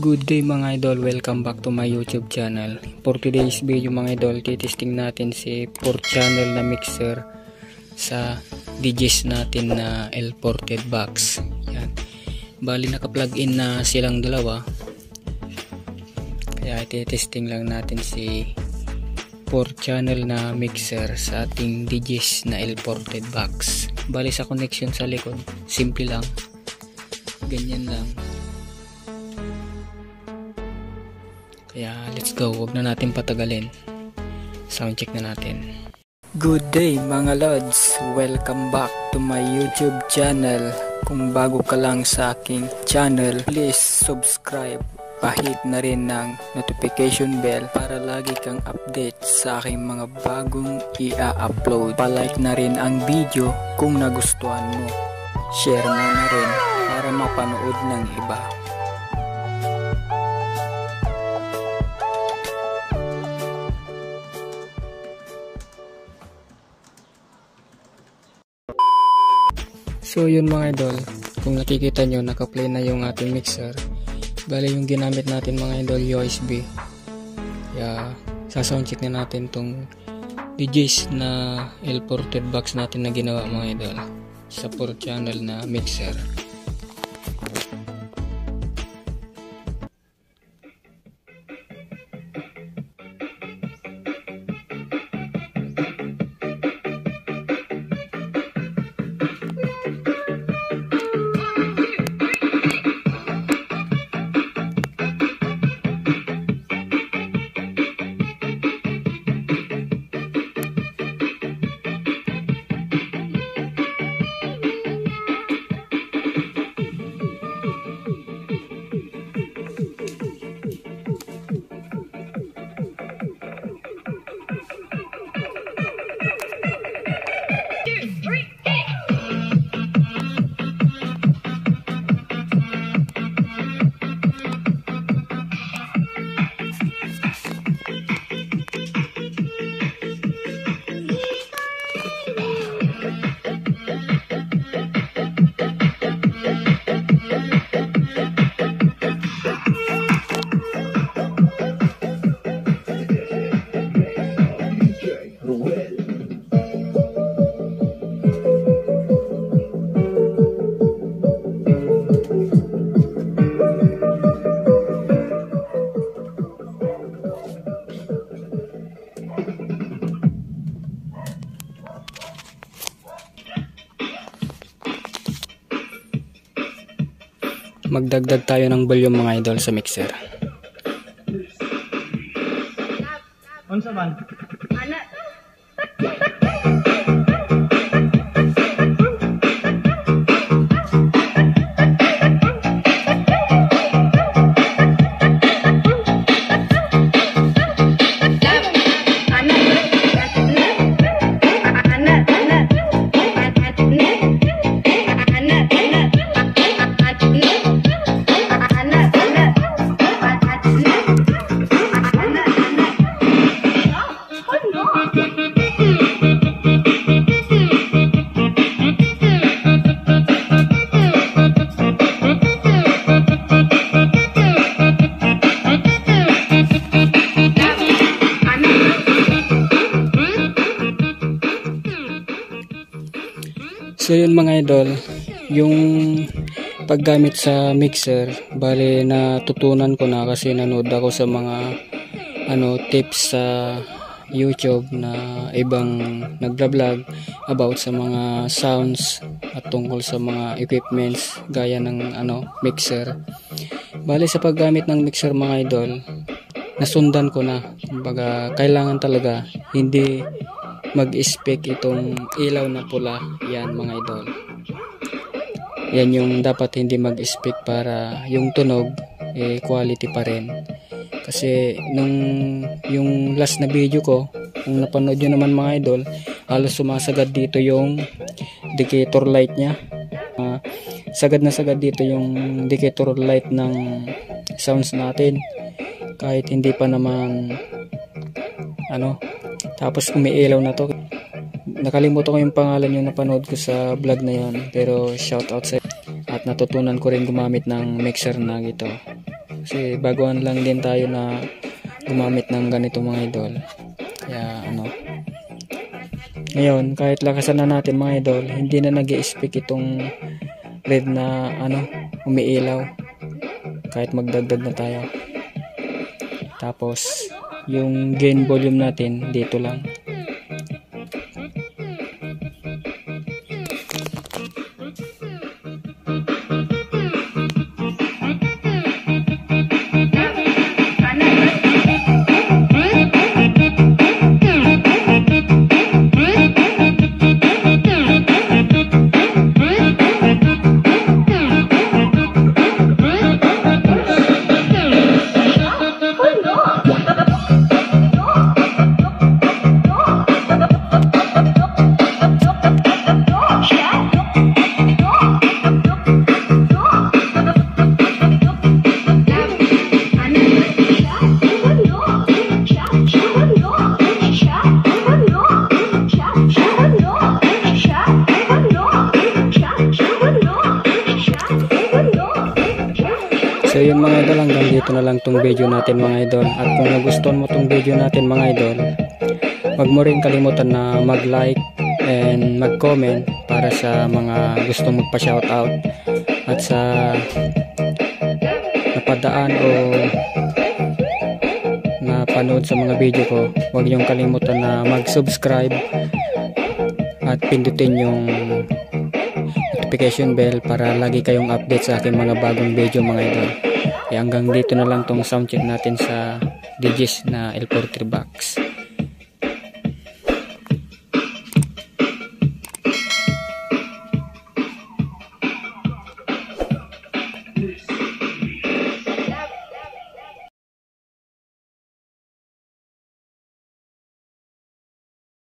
Good day mga idol, welcome back to my YouTube channel. For today's video mga idol, titesting natin si 4 channel na mixer sa DJs natin na L-ported box. Yan. Bali naka-plug in na silang dalawa. Kaya titesting lang natin si 4 channel na mixer sa ating DJs na L-ported box. Bali sa connection sa likod, simple lang. Ganyan lang. Kaya let's go, huwag na natin patagalin. Sound check na natin. Good day mga lods, welcome back to my YouTube channel. Kung bago ka lang sa aking channel, please subscribe. Pahit na rin ng notification bell para lagi kang update sa aking mga bagong i-upload. Palike na rin ang video kung nagustuhan mo. Share mo na rin para mapanood ng iba. So yun mga idol, kung nakikita nyo naka-play na yung ating mixer. Bali yung ginamit natin mga idol USB. Kaya sa-soundcheck na natin tong DJs na L-ported box natin na ginawa mga idol sa 4 channel na mixer. Magdagdag tayo ng volume mga idol sa mixer. Unsa man? So yun mga idol, yung paggamit sa mixer, bali natutunan ko na kasi nanood ako sa mga tips sa YouTube na ibang nagla-vlog about sa mga sounds at tungkol sa mga equipments gaya ng mixer. Bali sa paggamit ng mixer mga idol, nasundan ko na, kumbaga kailangan talaga hindi mag-spec itong ilaw na pula. Yan mga idol, yan yung dapat hindi mag-spec para yung tunog quality pa rin. Kasi nung yung last na video ko, kung napanood nyo naman mga idol, halos sumasagad dito yung indicator light nya. Sagad na sagad dito yung indicator light ng sounds natin kahit hindi pa naman tapos umiilaw na to. Nakalimutan ko yung pangalan yung napanood ko sa vlog na yon, pero shout out sa at natutunan ko rin gumamit ng mixer na ito. Kasi baguhan lang din tayo na gumamit ng ganito mga idol. Kaya ano, ngayon kahit lakasan na natin mga idol, hindi na nag-i-speak itong red na ano, umiilaw kahit magdagdag na tayo. Tapos yung gain volume natin dito lang. So yun mga idol, hanggang dito na lang tong video natin mga idol. At kung nagustuhan mo tong video natin mga idol, wag mo rin kalimutan na mag-like and mag-comment para sa mga gustong magpa-shoutout. At sa napadaan o napanood sa mga video ko, wag niyong kalimutan na mag-subscribe at pindutin yung notification bell para lagi kayong update sa aking mga bagong video mga idol. Kaya hanggang dito na lang tong sound check natin sa DJs na L43 box.